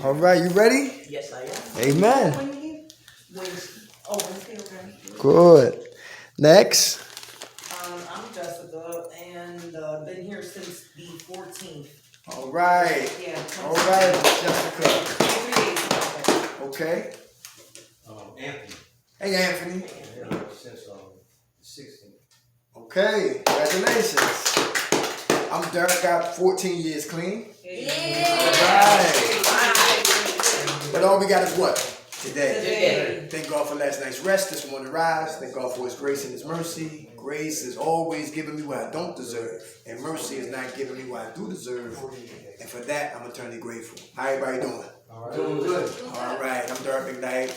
All right, you ready? Yes, I am. Amen. Wednesday. Oh, Wednesday, okay. Good. Next. I'm Jessica, and been here since the 14th. All right. Yeah. All right, Jessica. 3 days. Okay. Anthony. Hey, Anthony. Yeah, since the 16th. Okay. Congratulations. I'm Derek. Got 14 years clean. Yeah. All right. But all we got is what? Today. Thank God for last night's rest, this morning rise. Thank God for His grace and His mercy. Grace is always giving me what I don't deserve, and mercy is not giving me what I do deserve. And for that, I'm eternally grateful. How everybody doing? All right. Doing good. All right. I'm Derek McKnight.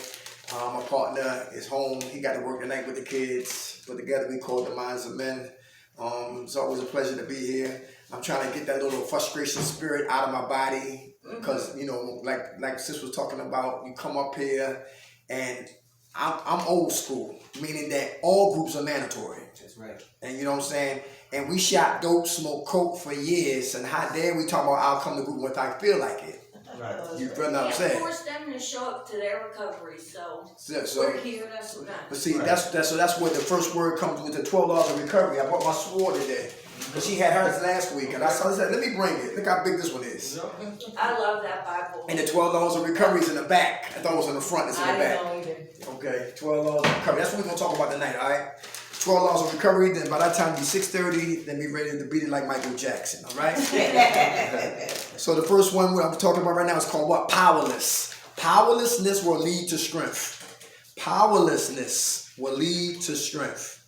My partner is home. He got to work tonight with the kids, but together we call the minds of men. It's always a pleasure to be here. I'm trying to get that little frustration spirit out of my body. Because, you know, like Sis was talking about, you come up here and I'm old school, meaning that all groups are mandatory. That's right. And you know what I'm saying? And we shot dope, smoked coke for years, and how dare we talk about I'll come to group when I feel like it. Right. You feel what I'm saying? Force them to show up to their recovery, so So we're here, that's what matters. but see, that's where the first word comes with the 12 laws of recovery. I brought my sword today. But she had hers last week, and I said, let me bring it. Look how big this one is. I love that Bible. And the 12 laws of recovery is in the back. I thought it was in the front. It's in the back. Okay, 12 laws of recovery. That's what we're going to talk about tonight, all right? 12 laws of recovery. Then by that time, be 6:30. Then be ready to beat it like Michael Jackson, all right? So the first one I'm talking about right now is called what? Powerless. Powerlessness will lead to strength. Powerlessness will lead to strength.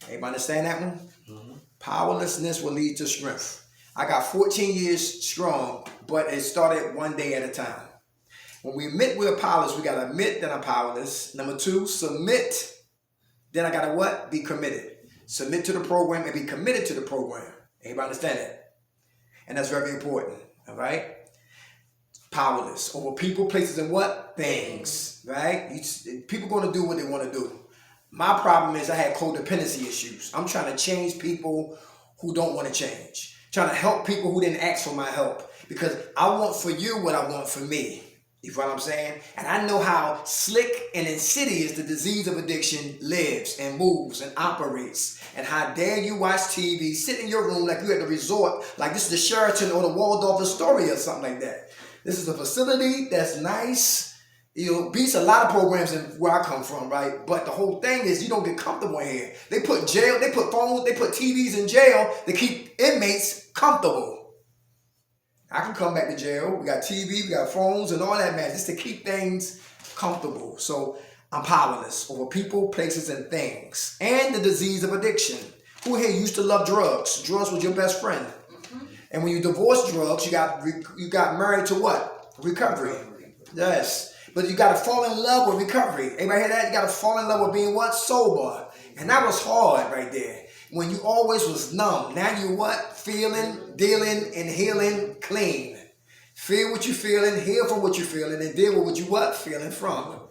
Everybody understand that one? Mm-hmm. Powerlessness will lead to strength. I got 14 years strong, but it started one day at a time. When we admit we're powerless, we got to admit that I'm powerless. Number 2, submit. Then I got to what? Be committed. Submit to the program and be committed to the program. Everybody understand that? And that's very important, all right? Powerless over people, places, and what? Things, right? People going to do what they want to do. My problem is I had codependency issues. I'm trying to change people who don't want to change. Trying to help people who didn't ask for my help. Because I want for you what I want for me. You feel what I'm saying? And I know how slick and insidious the disease of addiction lives and moves and operates. And how dare you watch TV, sit in your room like you at the resort, like this is the Sheraton or the Waldorf Astoria or something like that. This is a facility that's nice. You know, beats a lot of programs in where I come from, right? But the whole thing is you don't get comfortable in here. They put jail, they put phones, they put TVs in jail to keep inmates comfortable. I can come back to jail. We got TV, we got phones and all that, man, just to keep things comfortable. So I'm powerless over people, places, and things. And the disease of addiction. Who here used to love drugs? Drugs was your best friend. Mm-hmm. And when you divorced drugs, you got married to what? Recovery. Yes. But you got to fall in love with recovery. Anybody hear that? You got to fall in love with being what? Sober. And that was hard right there. When you always was numb. Now you what? Feeling, dealing, and healing clean. Feel what you're feeling, heal from what you're feeling, and deal with what you what? Feeling from.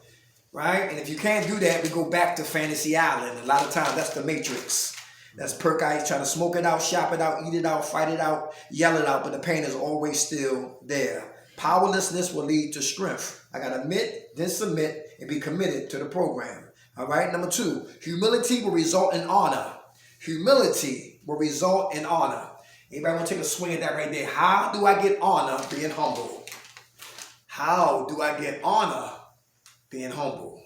Right? And if you can't do that, we go back to Fantasy Island. A lot of times that's the Matrix. That's perk ice, trying to smoke it out, shop it out, eat it out, fight it out, yell it out, but the pain is always still there. Powerlessness will lead to strength. I got to admit, then submit, and be committed to the program. All right? Number 2, humility will result in honor. Humility will result in honor. Anybody want to take a swing at that right there? How do I get honor being humble? How do I get honor being humble?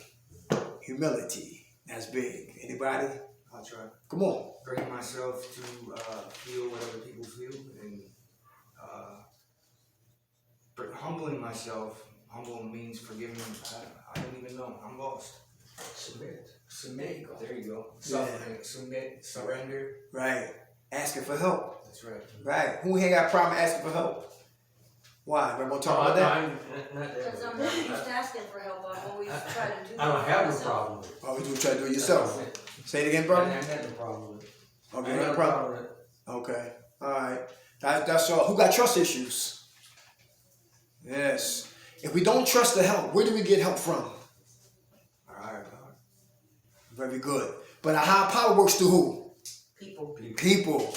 Humility. That's big. Anybody? I'll try. Come on. Bring myself to feel what other people feel and but humbling myself. Humble means forgiving. I don't even know. I'm lost. Submit. There you go. Suffering. Submit. Surrender. Right. Asking for help. That's right. Right. Who here got a problem asking for help? Why? Remember talking about that? Because I'm not used to asking for help. I've always tried to do it. I don't have no myself. problem with it. Oh, you try to do it yourself. Say it again, brother. I had no problem with it. Okay, I no had no problem. problem with it. Okay. All right. That's all. Who got trust issues? Yes. If we don't trust the help, where do we get help from? All right. Very good. But our higher power works through who? People.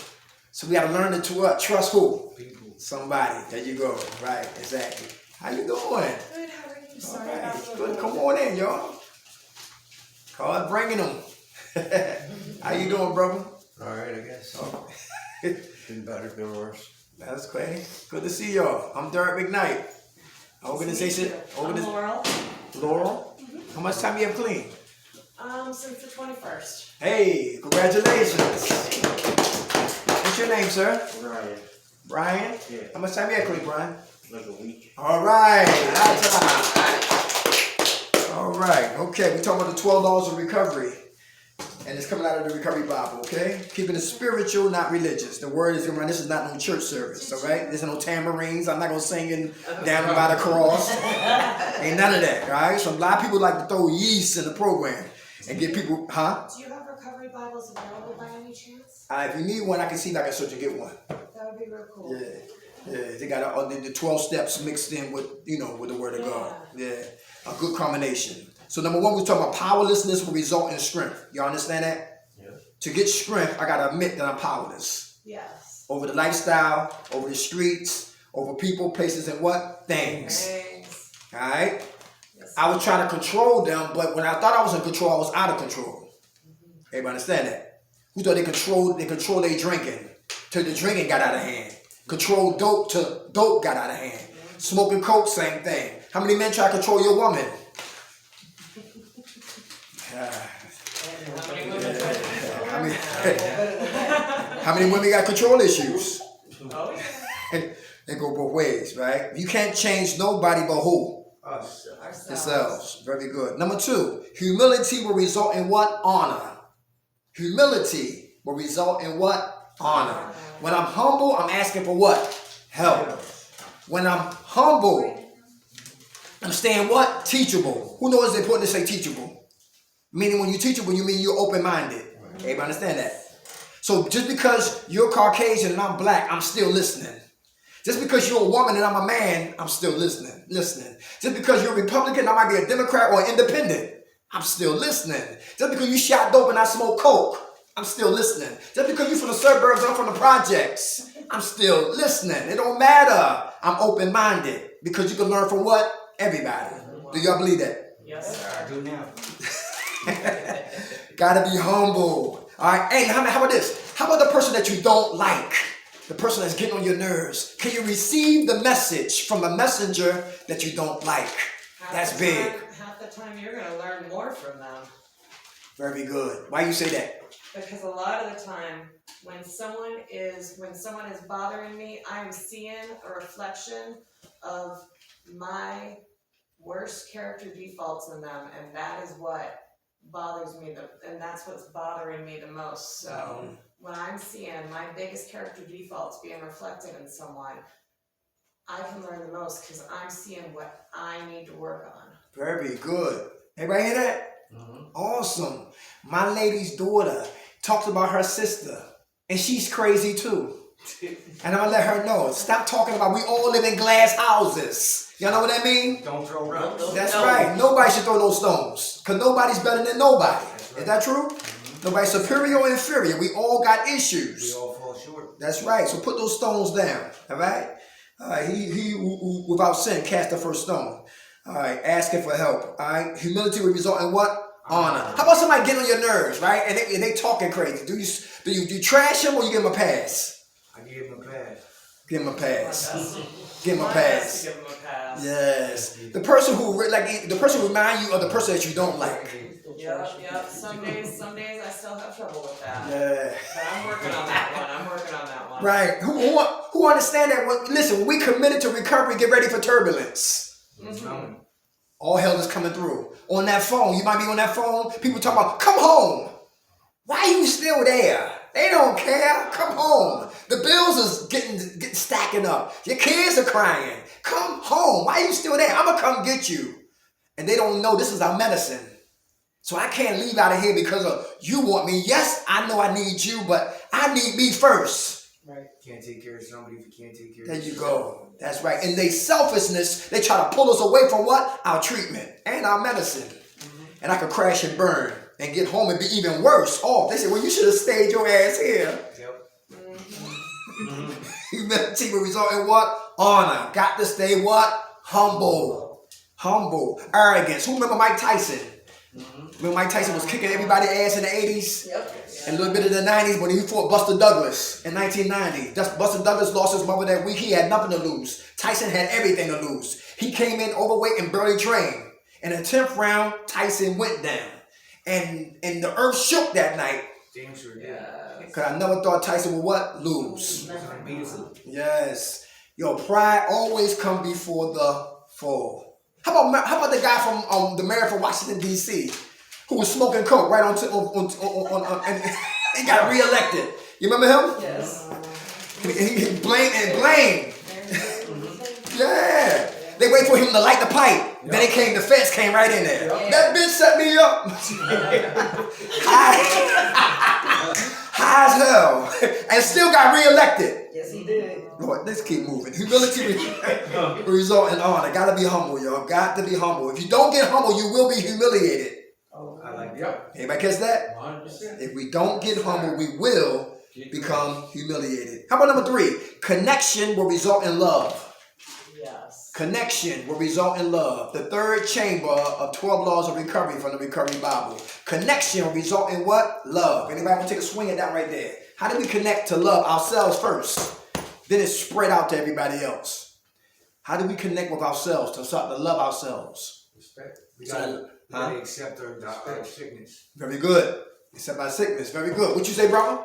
So we got to learn to trust who? People. Somebody. There you go. Right. Exactly. How you doing? Good, how are you? Sorry about the Good. Come on in, y'all. God bringing them. How you doing, brother? All right, I guess. Oh. Been better, been worse. That's great. Good to see y'all. I'm Derek McKnight. Organization. I'm Laurel. Laurel. How much time you have clean? Since the 21st. Hey, congratulations. What's your name, sir? Ryan. Brian? Yeah. How much time you have clean, Brian? Like a week. All right. All right. Okay, we're talking about the 12 laws of recovery. And it's coming out of the Recovery Bible, okay? Keeping it spiritual, not religious. The word is going to run. This is not no church service, all right? There's no tamarines. I'm not going to sing in down by the cross. Ain't none of that, all right? So a lot of people like to throw yeast in the program and get people, huh? Do you have recovery Bibles available by any chance? If you need one, I can see if I can search and get one. That would be real cool. Yeah, they got the 12 steps mixed in with, with the word of God. Yeah, a good combination. So number one, we're talking about powerlessness will result in strength. Y'all understand that? Yeah. To get strength, I got to admit that I'm powerless. Yes. Over the lifestyle, over the streets, over people, places, and what? Things. All right? Yes. I was trying to control them, but when I thought I was in control, I was out of control. Everybody understand that? Who thought they controlled their drinking till the drinking got out of hand. Control dope till dope got out of hand. Smoking coke, same thing. How many men try to control your woman? How many women got control issues? Oh, yeah. They go both ways, right? You can't change nobody but who? Us. Yourselves. Very good. Number two, humility will result in what? Honor. Humility will result in what? Honor. When I'm humble, I'm asking for what? Help. When I'm humble, I'm staying what? Teachable. Who knows it's important to say teachable? Meaning when you're teachable, you mean you're open-minded. Everybody understand that? So just because you're Caucasian and I'm black, I'm still listening. Just because you're a woman and I'm a man, I'm still listening. Just because you're a Republican, I might be a Democrat or independent, I'm still listening. Just because you shot dope and I smoke coke, I'm still listening. Just because you're from the suburbs, I'm from the projects, I'm still listening. It don't matter. I'm open-minded because you can learn from what? Everybody. Do y'all believe that? Yes, sir. I do now. Gotta be humble. All right. Hey, how about this? How about the person that you don't like? The person that's getting on your nerves. Can you receive the message from a messenger that you don't like? That's big. Half the time you're going to learn more from them. Very good. Why you say that? Because a lot of the time, when someone is bothering me, I'm seeing a reflection of my worst character defaults in them, and that is what bothers me, and that's what's bothering me the most. So when I'm seeing my biggest character defaults being reflected in someone, I can learn the most because I'm seeing what I need to work on. Very good. Everybody hear that? Awesome. My lady's daughter talks about her sister, and she's crazy too. And I'm gonna let her know. Stop talking about we all live in glass houses. Y'all know what that mean? Don't throw rocks. That's right. Nobody should throw those stones. Because nobody's better than nobody. Is that true? Nobody's superior or inferior. We all got issues. We all fall short. That's right. So put those stones down. All right? All right. He who without sin cast the first stone. All right. Asking for help. All right. Humility will result in what? Honor. How about somebody getting on your nerves, right? And they talking crazy. Do you trash him or you give him a pass? I give him a pass. Give him a pass. Give him a My pass. best to give them a pass. Yes. The person who remind you of the person that you don't like. Yep. Some days I still have trouble with that. Yeah. But I'm working on that one. Right. Who understand that? Listen, when we committed to recovery, get ready for turbulence. All hell is coming through. On that phone, you might be on that phone. People talking about, come home. Why are you still there? They don't care. Come home. The bills is getting stacking up. Your kids are crying. Come home. Why are you still there? I'm gonna come get you. And they don't know this is our medicine. So I can't leave out of here because of you want me. Yes, I know I need you, but I need me first. Right. Can't take care of somebody if you can't take care of There you yourself. go. That's right. In their selfishness, they try to pull us away from what? Our treatment and our medicine. And I could crash and burn and get home and be even worse off. They say, well, you should have stayed your ass here. Yep. Humility will result in what? Honor. Got to stay what? Humble. Humble. Arrogance. Who remember Mike Tyson? Remember Mike Tyson was kicking everybody's ass in the 80s? Yep. And a little bit of the 90s when he fought Buster Douglas in 1990. Buster Douglas lost his mother that week. He had nothing to lose. Tyson had everything to lose. He came in overweight and barely trained. In the 10th round, Tyson went down. And the earth shook that night. Damn sure did. Because I never thought Tyson would what? Lose. Yes. Yo, pride always comes before the fall. How about the guy from the mayor from Washington, D.C., who was smoking coke right on and he got reelected? You remember him? Yes. He blamed. Yeah. They wait for him to light the pipe. Yep. Then the feds came right in there. Yep. That bitch set me up. High as hell. And still got reelected. Yes, he did. Lord, let's keep moving. Humility result in honor. Gotta be humble, y'all. Got to be humble. If you don't get humble, you will be humiliated. Oh, I like that. Anybody catch that? 100%. If we don't get humble, we will become humiliated. How about number 3? Connection will result in love. Yes. Connection will result in love. The third chamber of 12 laws of recovery from the Recovery Bible. Connection will result in what? Love. Anybody want to take a swing at that right there? How do we connect to love ourselves first? Then it's spread out to everybody else. How do we connect with ourselves to start to love ourselves? Respect. We gotta accept our sickness. Very good. Accept our sickness. Very good. What you say, brother?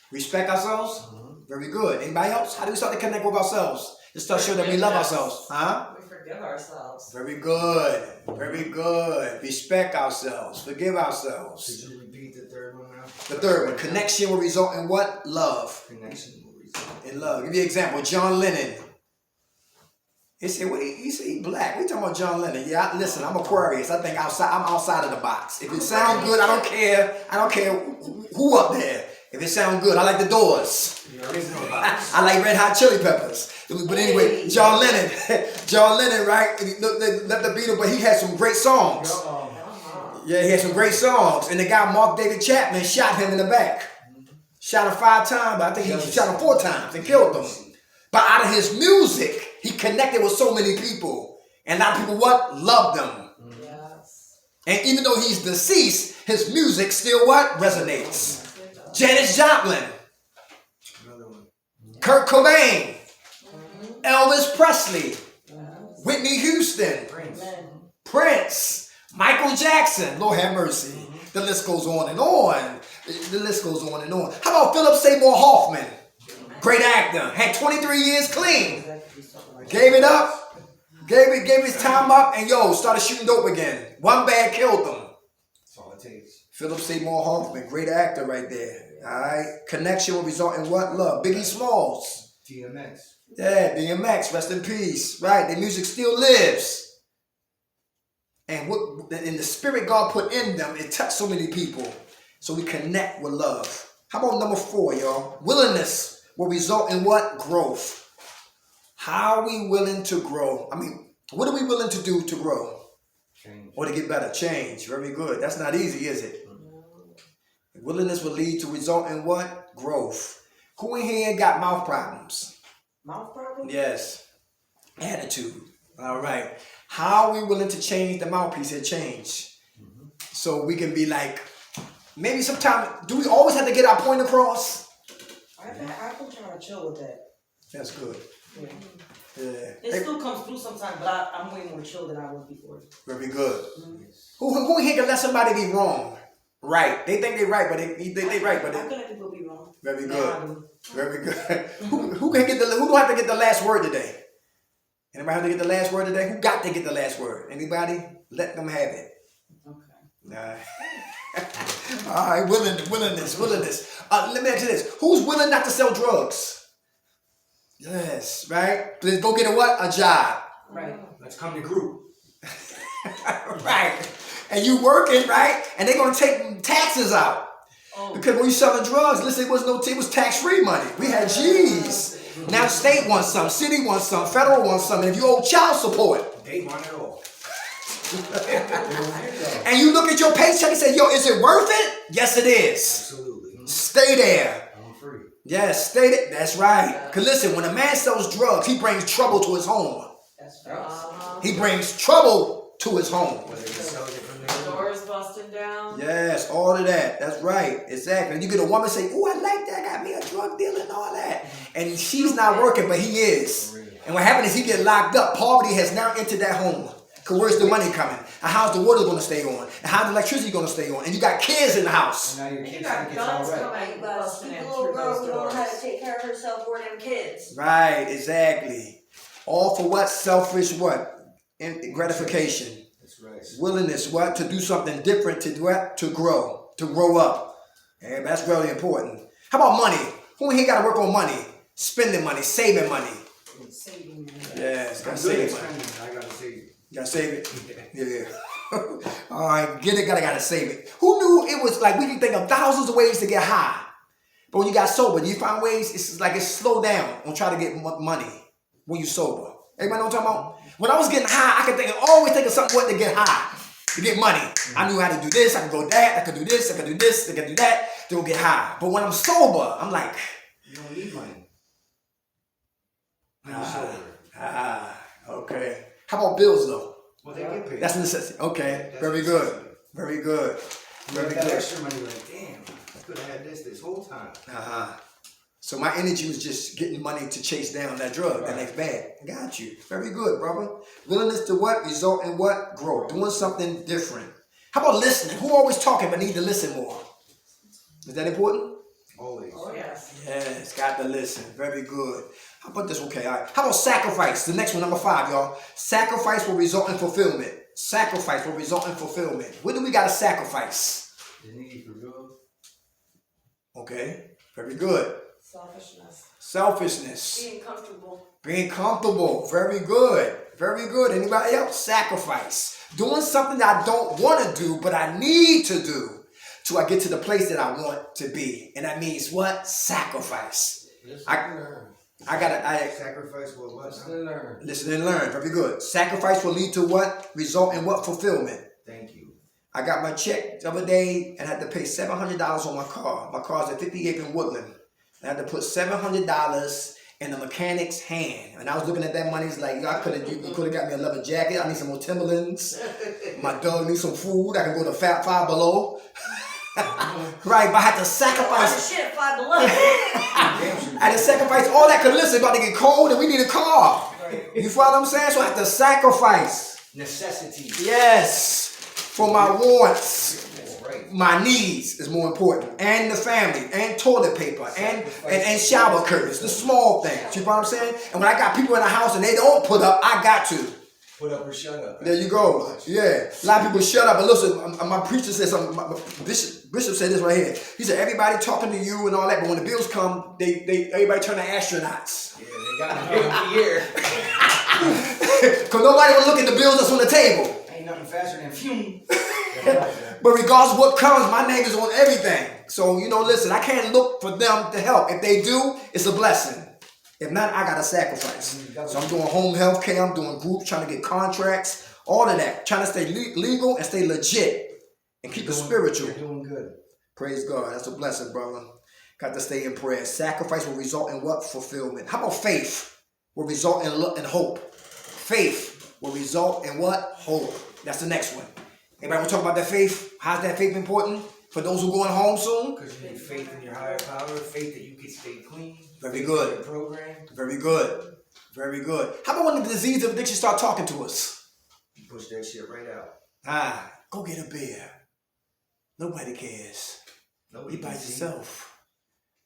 Respect ourselves? Very good. Anybody else? How do we start to connect with ourselves? Just start showing that we love ourselves. Huh? We forgive ourselves. Very good. Very good. Respect ourselves. Forgive ourselves. Could you repeat the third one now? The third one. Connection will result in what? Love. Connection will result in love. Give you an example. John Lennon. He said, "What? He said he black. We talking about John Lennon? Yeah. Listen, I'm Aquarius. I think I'm outside of the box. If it sounds good, I don't care. I don't care who up there. If it sounds good, I like the Doors. I like Red Hot Chili Peppers. But anyway, John Lennon, right? Left the Beatles, but he had some great songs. Yeah, he had some great songs. And the guy Mark David Chapman shot him in the back. Shot him 5 times, but I think he shot him 4 times and killed him. But out of his music, he connected with so many people. And a lot of people what? Loved him. Yes. And even though he's deceased, his music still what? Resonates. Janis Joplin. Kurt Cobain. Elvis Presley. Whitney Houston. Prince. Michael Jackson. Lord have mercy. The list goes on and on. The list goes on and on. How about Philip Seymour Hoffman? Great actor. Had 23 years clean. Gave it up. Gave his time up and started shooting dope again. One bad killed him. That's all it takes. Philip Seymour Hoffman, great actor right there. All right. Connection will result in what? Love. Biggie Smalls. DMX. Yeah, DMX, rest in peace. Right. The music still lives. And what in the spirit God put in them, it touched so many people. So we connect with love. How about number 4, y'all? Willingness will result in what? Growth. How are we willing to grow? I mean, what are we willing to do to grow? Change. Or to get better? Change. Very good. That's not easy, is it? Willingness will lead to result in what? Growth. Who in here got mouth problems? Mouth problems? Yes. Attitude. All right. How are we willing to change the mouthpiece and change? So we can be like, maybe sometimes, do we always have to get our point across? I've been trying to chill with that. That's good. Yeah. Yeah. It still comes through sometimes, but I'm way more chill than I was before. Very good. Who in here can let somebody be wrong? Right. They think they're right, but they right, but I can let people be wrong. very Now good. I do. Very good. Who do I have to get the last word today? Anybody have to get the last word today? Who got to get the last word? Anybody? Let them have it. Okay. All right. Willingness. Let me ask you this. Who's willing not to sell drugs? Yes, right? Let's go get a what? A job. Right. Let's come to group. Right. And you working, right? And they're going to take taxes out. Oh. Because when you selling drugs, listen, it was tax-free money. We had G's. Now the state wants some, city wants some, federal wants some, and if you owe child support. They want it all. And you look at your paycheck and say, yo, is it worth it? Yes, it is. Absolutely. Stay there. I'm free. Yes, stay there. That's right. Because listen, when a man sells drugs, he brings trouble to his home. That's facts. He brings trouble to his home. Whether he sells it from there. Doors busting down. Yes, all of that. That's right. Exactly. And you get a woman say, "Oh, I like that. Got me a drug dealer and all that." And she's not working, but he is. And what happened is he get locked up. Poverty has now entered that home. Cause where's the money coming? And how's the water gonna stay on? And how's the electricity gonna stay on? And you got kids in the house. And now your And you kids got think it's all guns right. coming, But busting in the little through girl those who don't know how to doors. take care of herself or them kids. Right, exactly. All for what? Selfish what? Gratification. That's right. Willingness what? To do something different, to what? To grow up. And that's really important. How about money? Who here got to work on money? Spending money, saving money. Saving money. Yes, I'm got to good save at money. spending. I gotta save it. You gotta save it. Yeah. All right, get it, gotta save it. Who knew it was like we can think of thousands of ways to get high, but when you got sober, you find ways. It's like it's slow down on trying to get money when you sober. Everybody know what I'm talking about? When I was getting high, I could always think of something what to get high, to get money. I knew how to do this. I could go that. I could do this. I could do this. I could do that to get high. But when I'm sober, I'm like, You don't need money. When you're sober. Okay. How about bills though? Well, they get paid. That's a necessity. Okay, That's very a good. necessity. Very good. You Very got that good. extra money, like, damn, I could have had this whole time. So my energy was just getting money to chase down that drug, that next bag. Got you. Very good, brother. Willingness to what? Result in what? Grow. Doing something different. How about listening? Who always talking but need to listen more? Is that important? Always. Oh, yes. Yes, got to listen. Very good. How about this? Okay, all right. How about sacrifice? The next one, number 5, y'all. Sacrifice will result in fulfillment. Sacrifice will result in fulfillment. What do we got to sacrifice? The need for love. Okay, very good. Selfishness. Selfishness. Being comfortable. Being comfortable. Very good. Very good. Anybody else? Sacrifice. Doing something that I don't want to do, but I need to do till I get to the place that I want to be. And that means what? Sacrifice. Sacrifice will what? Listen and learn. Very good. Sacrifice will lead to what? Result in what? Fulfillment. Thank you. I got my check the other day and had to pay $700 on my car. My car's at 58 in Woodland. I had to put $700 in the mechanic's hand. And I was looking at that money. It's like, you could have got me a leather jacket. I need some more Timberlands. My dog needs some food. I can go to Five Below. Right, but I had to sacrifice. Shit, Five Below. I had to sacrifice all that because listen, about to get cold and we need a car. You follow what I'm saying? So I had to sacrifice. Necessity. Yes. For my wants. Right. My needs is more important. And the family. And toilet paper. And shower curtains. The small things. You know what I'm saying? And when I got people in the house and they don't put up, I got to. Put up or shut up. There you go. Yeah. A lot of people shut up. But listen, my preacher said something. My Bishop said this right here. He said, everybody talking to you and all that, but when the bills come, everybody turn to astronauts. Yeah, they got it in the air. Because nobody will look at the bills that's on the table. Ain't nothing faster than fume. But regardless of what comes, my name is on everything. So, listen, I can't look for them to help. If they do, it's a blessing. If not, I got to sacrifice. So I'm doing home health care. I'm doing groups, trying to get contracts, all of that. Trying to stay legal and stay legit and keep it spiritual. You're doing good. Praise God. That's a blessing, brother. Got to stay in prayer. Sacrifice will result in what? Fulfillment. How about faith will result in hope? Faith will result in what? Hope. That's the next one. Anybody want to talk about that faith? How's that faith important for those who are going home soon? Because you need faith in your higher power, faith that you can stay clean. Very faith good. in your program. Very good. Very good. How about when the disease of addiction start talking to us? You push that shit right out. Go get a beer. Nobody cares. Nobody You by can see. yourself.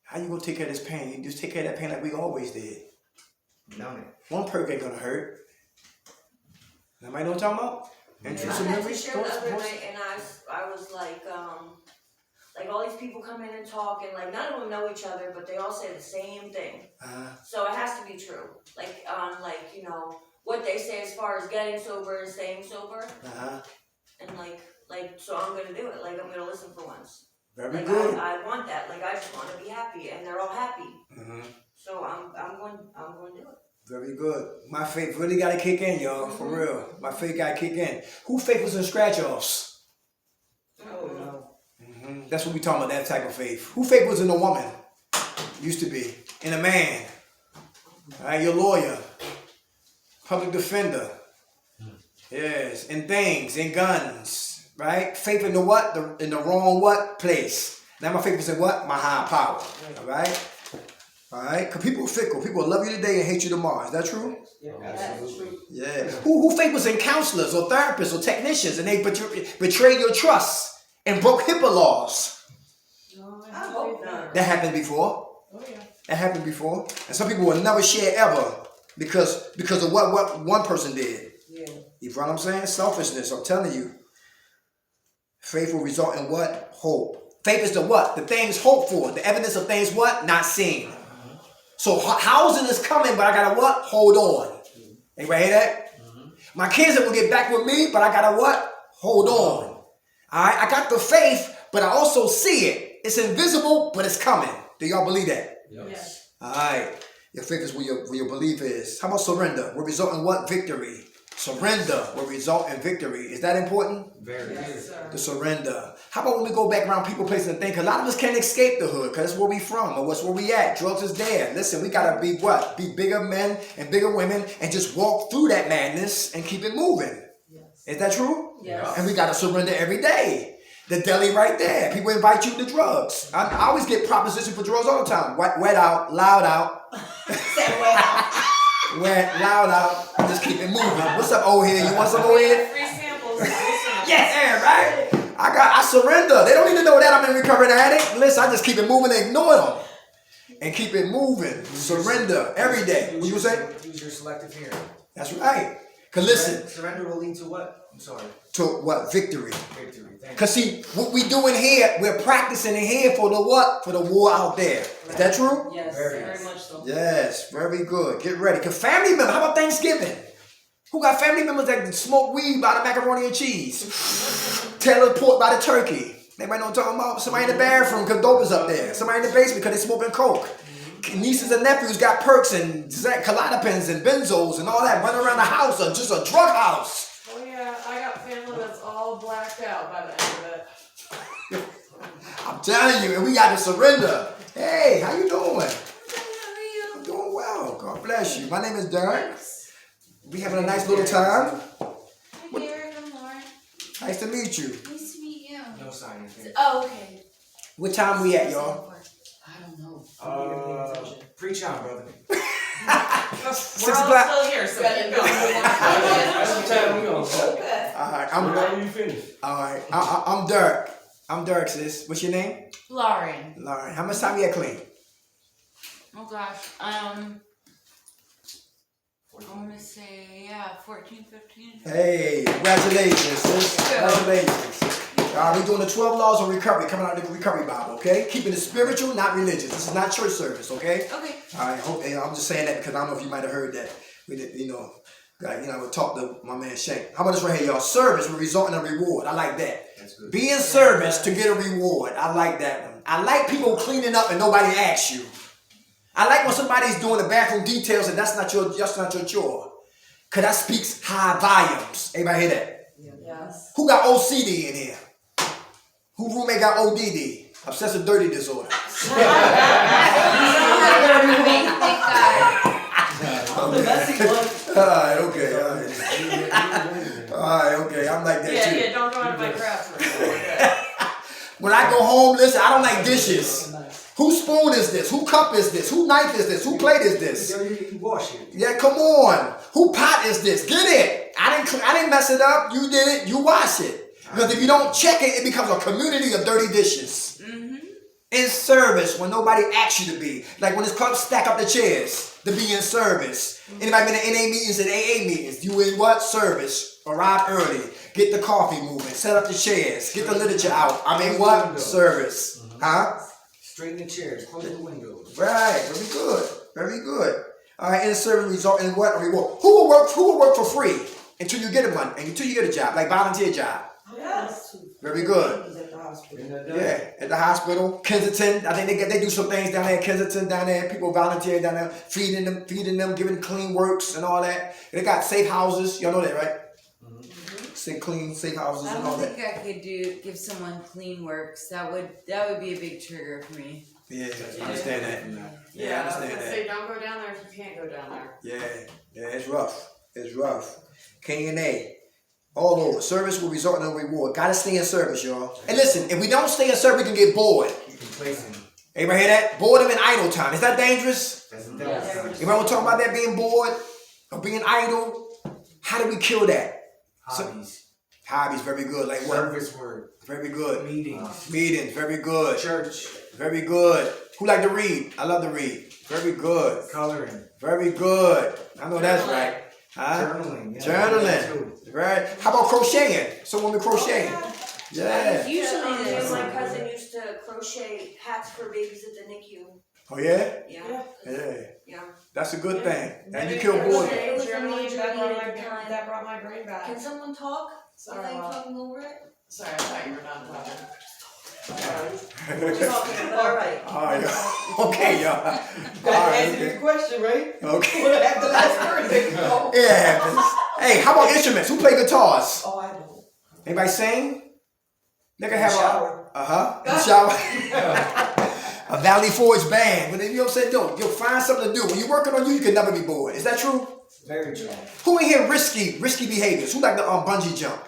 How you gonna take care of this pain? You just take care of that pain like we always did. Done it. One perk ain't gonna hurt. Anybody know what I'm talking about? I Intrusive had to memories? share the other night, and I was like all these people come in and talk, and like none of them know each other, but they all say the same thing. So it has to be true. Like on what they say as far as getting sober and staying sober, and like so I'm gonna do it. Like I'm gonna listen for once. Very Like good. I want that. Like I just want to be happy, and they're all happy. Mm-hmm. So I'm going to do it. Very good. My faith really got to kick in, y'all. For real. My faith got to kick in. Who faith was in scratch-offs? Oh no. Mm-hmm. That's what we talking about, that type of faith. Who faith was in a woman? Used to be. In a man. All right, your lawyer. public defender. Yes, in things, in guns, right? Faith in the what? In the wrong what? Place. Now my faith is in what? My higher power. All right? All right? Because people are fickle. People love you today and hate you tomorrow. Is that true? Yeah, that's true. Yeah. Who faith was in counselors or therapists or technicians and they betrayed your trust and broke HIPAA laws? I hope not. That happened before. Oh yeah. That happened before. And some people will never share ever because of what one person did. Yeah. You know what I'm saying? Selfishness, I'm telling you. Faith will result in what? Hope. Faith is the what? The things hoped for. The evidence of things what? Not seen. So housing is coming, but I gotta what? Hold on. Anybody hear that? My kids will get back with me, but I gotta what? Hold on. Alright, I got the faith, but I also see it. It's invisible, but it's coming. Do y'all believe that? Yes. Alright. Your faith is where your belief is. How about surrender? Will result in what? Victory. Surrender will result in victory. Is that important? Very Yes, good. sir. The surrender. How about when we go back around people, places, and think? A lot of us can't escape the hood because that's where we from or what's where we at. Drugs is there. Listen, we gotta be what? Be bigger men and bigger women and just walk through that madness and keep it moving. Yes. Is that true? Yes. And we gotta surrender every day. The deli right there. People invite you to drugs. I always get propositions for drugs all the time. Wet out, loud out. Wet, loud out. I just keep it moving. What's up, old head? You want some old head? Free samples. Free samples. Yeah, right? I surrender. They don't need to know that I'm a recovering addict. Listen, I just keep it moving and ignore them. And keep it moving. Surrender every day. What you say? Use your selective hearing. That's right. Because listen, Surrender will lead to what? I'm sorry. to what? Victory. Victory. Thank you. Because see, what we doing here, we're practicing in here for the what? For the war out there. Is that true? Yes, Very very much so. Yes, very good. Get ready. Because family members, how about Thanksgiving? Who got family members that smoke weed by the macaroni and cheese? Teleport by the turkey. Anybody know what I'm talking about? Somebody in the bathroom because dope is up there. Somebody in the basement because they smoking coke. Nieces and nephews got perks and Klonopins and benzos and all that running around the house or just a drug house. Oh yeah, I got family that's all blacked out by the end of it. I'm telling you, and we got to surrender. Hey, how you doing? How are you? I'm doing well. God bless you. My name is Derek. We having a nice little time. Hi, Derek. I'm Lauren. Nice to meet you. Nice to meet you. No sign. Anything. Oh, okay. What time we at, y'all? I don't know. Preach on, brother. We're 6 all o'clock. still here, so keep going. That's the time we on. All right, Whenever you finish. all right. I'm Dirk. I'm Dirk, sis. What's your name? Lauren. Lauren. How much time you had clean? Oh gosh. I want to say 14, 15. Hey, congratulations, sis. Congratulations. All right, we're doing the 12 laws of recovery, coming out of the recovery Bible, okay? Keeping it spiritual, not religious. This is not church service, okay? Okay. All right, I'm just saying that because I don't know if you might have heard that. We did, I would talk to my man Shank. How about this right here, y'all? Service will result in a reward. I like that. That's good. Be in service to get a reward. I like that one. I like people cleaning up and nobody asks you. I like when somebody's doing the bathroom details and that's not your chore. Cause that speaks high volumes. Everybody hear that? Yes. Who got OCD in here? Who roommate got ODD? Obsessive dirty disorder. Thank God. I'm the messy one. Alright, okay, alright, okay. I'm like that too. Yeah, don't go into my craft room. When I go home, listen, I don't like dishes. Whose spoon is this? Who cup is this? Who knife is this? Who plate is this? You wash it. Yeah, come on. Who pot is this? Get it. I didn't mess it up. You did it. You wash it. Because if you don't check it, it becomes a community of dirty dishes. Mm-hmm. In service when nobody asks you to be. Like when it's club stack up the chairs to be in service. Anybody been in NA meetings and AA meetings? You in what? Service. Arrive early. Get the coffee moving. Set up the chairs. Get the literature out. I'm in what? Service. Huh? Straighten the chairs. Close the windows. Right. Very good. Very good. All right. In service result in what? A reward. Who will work for free until you get a money and until you get a job, like volunteer job? Yes. Very good. He's at the hospital. Yeah, at the hospital, Kensington. I think they do some things down there at Kensington, down there. People volunteer down there, feeding them, giving clean works and all that. They got safe houses. Y'all know that, right? Clean safe houses I and all don't that. think I could give someone clean works. That would be a big trigger for me. Yeah, I understand that. Yeah, I I was understand gonna that. say, don't go down there if you can't go down there. Yeah, it's rough. It's rough. K&A. All over. Service will result in a reward. Gotta stay in service, y'all. And listen, if we don't stay in service, we can get bored. Complacent. Everybody hear that? Boredom and idle time. Is that dangerous? That's the Yes. devil. Everybody want to talk about that being bored or being idle? How do we kill that? Hobbies. Hobbies, very good. Like what? Service work. Very good. Meetings. Meetings, very good. Church. Very good. Who like to read? I love to read. Very good. Coloring. Very good. I know that's right. Huh? Journaling. Yeah, Journaling. Right. How about crocheting? Someone with crocheting. Yeah. Usually, Yeah. my cousin used to crochet hats for babies at the NICU. Oh yeah? Yeah. Yeah. That's a good thing. And Maybe you kill it was boredom. It was journaling a major that brought need my- at the time. that brought my brain back. Can someone talk Sorry, without Mom. talking over it? Sorry, I thought you were done talking. All right. All right. Okay, y'all. All Gotta right. answer your question, right? Okay. We'll have the last word, baby. Oh, It happens. Hey, how about instruments? Who play guitars? I don't. Anybody sing? They can have Shower. a shower. A Valley Forge band. But you know what I'm saying? You'll find something to do. When you're working on you can never be bored. Is that true? Very true. Who in here risky behaviors? Who like the bungee jump?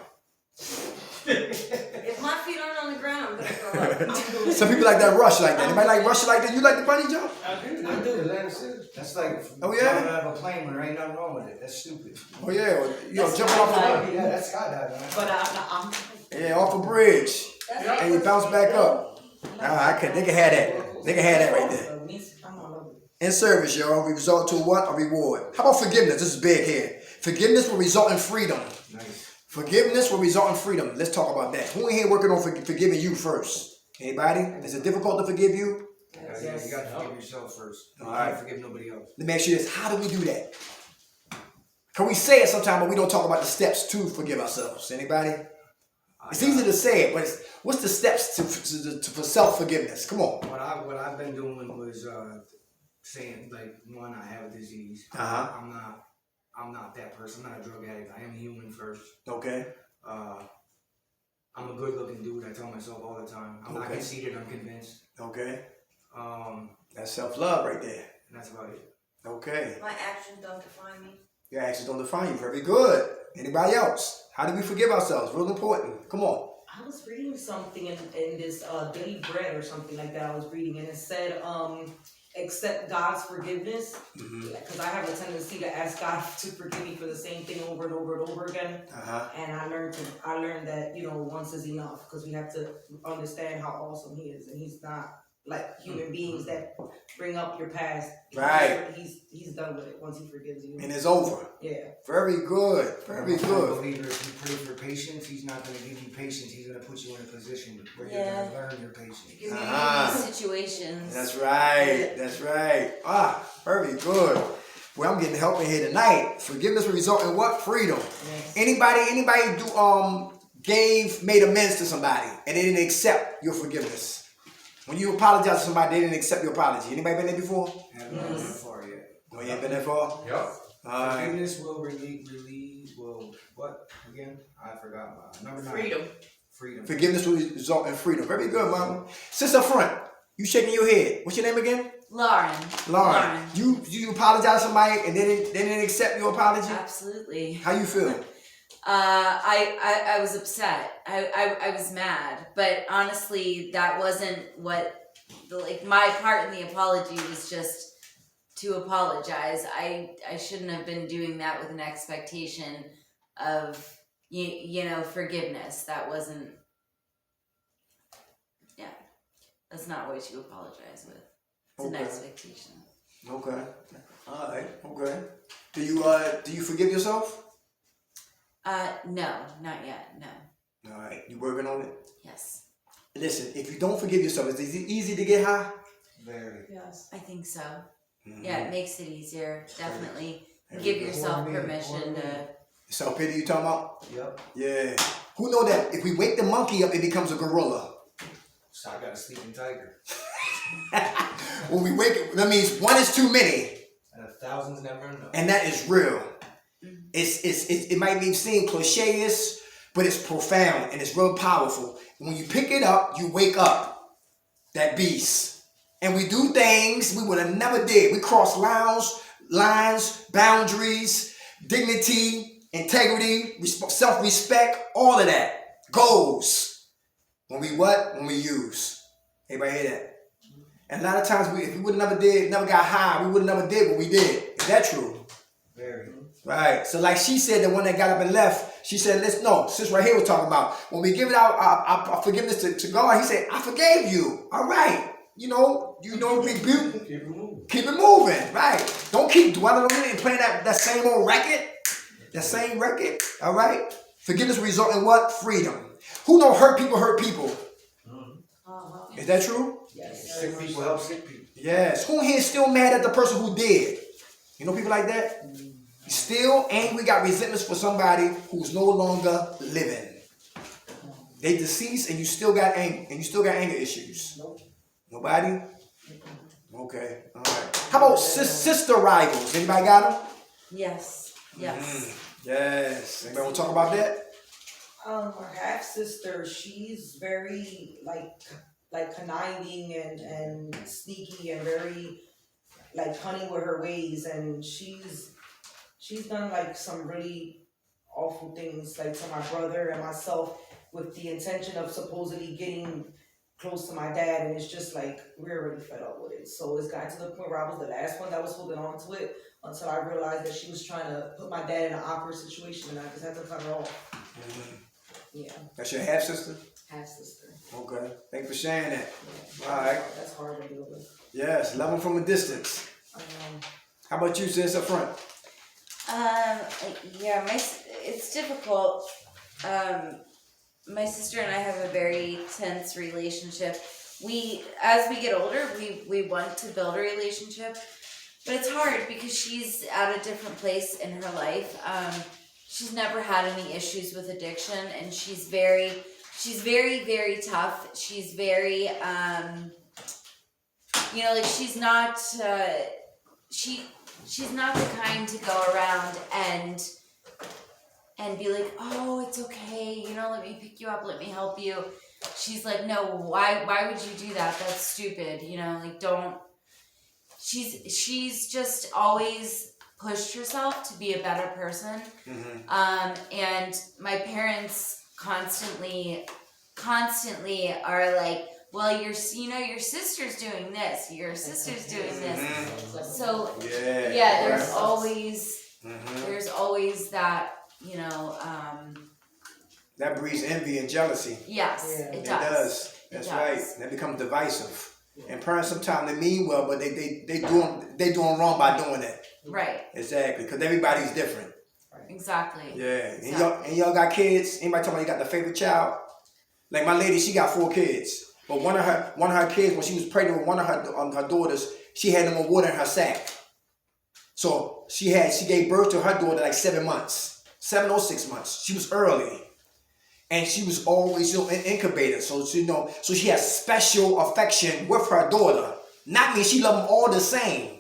If my feet aren't on the ground, I'm gonna throw up. Some people like that rush like that. Anybody like rush like that? You like the bungee jump? I do. Atlanta City. That's like Oh, yeah? jumping out of a plane when there ain't nothing wrong with it. That's stupid. Oh yeah, or, you know, jumping off a Yeah, that's skydiving. Man. But I'm yeah, off a bridge. That's And you bounce back up. Nah, they can have that. They can have that right there. I'm all over. In service, y'all, we result to what? A reward. How about forgiveness? This is big here. Forgiveness will result in freedom. Nice. Forgiveness will result in freedom. Let's talk about that. Who in here working on forgiving you first? Anybody? Is it difficult to forgive you? Yeah, you gotta forgive yourself first. You All right. can't forgive nobody else. Let me ask you this. How do we do that? Can we say it sometime, but we don't talk about the steps to forgive ourselves? Anybody? It's easy to say it, but what's the steps for self-forgiveness? Come on. What I've been doing was saying, like, one, I have a disease. Uh-huh. I'm not that person. I'm not a drug addict. I am human first. Okay. I'm a good-looking dude. I tell myself all the time. I'm not Okay. conceited. I'm convinced. Okay. And That's self-love right there. that's about it. Okay. My actions don't define me. Your actions don't define you. Very good. Anybody else? How do we forgive ourselves? Real important. Come on. I was reading something in this Daily Bread or something like that. I was reading and it said accept God's forgiveness, because I have a tendency to ask God to forgive me for the same thing over and over and over again. And I learned that, you know, once is enough, because we have to understand how awesome He is, and He's not like human beings that bring up your past. Right. He's done with it once He forgives you. And it's over. Yeah. Very good. Very I'm a good. believer, if you pray for patience, He's not going to give you patience. He's going to put you in a position where you're Yeah. going to learn your patience. Situations. That's right. That's right. Very good. Well, I'm getting help in here tonight. Forgiveness will result in what? Freedom. Yes. Anybody made amends to somebody and they didn't accept your forgiveness. When you apologize to somebody, they didn't accept your apology. Anybody been there before? I haven't gone that far yet. No, you ain't been there far? Yep. Forgiveness will will what again? I forgot. Number 9. Freedom. Forgiveness will result in freedom. Very good, mama. Sis up front, you shaking your head. What's your name again? Lauren. Lauren. You apologize to somebody and they didn't accept your apology? Absolutely. How you feel? I was upset. I was mad, but honestly, that wasn't what my part in the apology was just to apologize. I shouldn't have been doing that with an expectation of forgiveness. That wasn't. Yeah, that's not what you apologize with. It's an expectation. Okay. All right. Okay. Do you forgive yourself? No, not yet. No. All right. You working on it? Yes. Listen, if you don't forgive yourself, is it easy to get high? Very. Yes. I think so. Mm-hmm. Yeah, it makes it easier. Definitely. Give yourself permission to. Self-pity you talking about? Yep. Yeah. Who know that if we wake the monkey up, it becomes a gorilla? So I got a sleeping tiger. When we wake it, that means one is too many. And 1,000's never enough. And that is real. It might be seem cliche-ish, but it's profound and it's real powerful. And when you pick it up, you wake up that beast. And we do things we would have never did. We cross lines, boundaries. dignity, integrity, self-respect, all of that goes when we what? When we use. Everybody hear that? And a lot of times, if we would have never got high, we would have never did what we did. Is that true? Very. Right. So like she said, the one that got up and left, she said, sis right here was talking about, when we give it out our forgiveness to God, he said, I forgave you. All right. Rebuke. Keep it moving. Right. Don't keep dwelling on it and playing that same old record. That same record. All right. Forgiveness result in what? Freedom. Who don't hurt people hurt people? Is that true? Yes. Sick people help sick people. Yes. Who here is still mad at the person who did? You know people like that? Still angry, got resentments for somebody who's no longer living. They deceased and you still got anger issues. Nope. Nobody? Okay. All right. How about sister rivals? Anybody got them? Yes. Yes. Yes. Anybody want to talk about that? Our half sister, she's very like conniving and sneaky and very like cunning with her ways, and she's done like some really awful things like to my brother and myself with the intention of supposedly getting close to my dad, and it's just like we're already fed up with it. So it's gotten to the point where I was the last one that was holding on to it until I realized that she was trying to put my dad in an awkward situation, and I just had to cut her off. Mm-hmm. Yeah. That's your half sister? Half sister. Okay. Thank you for sharing that. Yeah. All right. That's hard to deal with. Yes. Love them from a distance. How about you, sis, up front? Yeah, it's difficult. My sister and I have a very tense relationship. As we get older, we want to build a relationship, but it's hard because she's at a different place in her life. She's never had any issues with addiction, and she's very, very tough. She's very, she's not, she's not the kind to go around and be like, oh, it's okay, let me pick you up, let me help you. She's like, no, why would you do that? That's stupid, don't. She's just always pushed herself to be a better person. Mm-hmm. And my parents constantly are like, well, your sister's doing this, your sister's doing this. Mm-hmm. So there's always that, that breeds envy and jealousy. Yes, yeah. it does. That's right. That becomes divisive. And parents sometimes they mean well, but they doing wrong by doing that. Right. Exactly, because everybody's different. Exactly. Yeah. Exactly. And y'all got kids. Anybody talking about you got the favorite child? Like my lady, she got 4 kids. But one of her kids, when she was pregnant with one of her daughters, she had no more water in her sack. So she gave birth to her daughter like 7 months, 7 or 6 months. She was early, and she was always incubated. So so she has special affection with her daughter. Not me. She loved them all the same.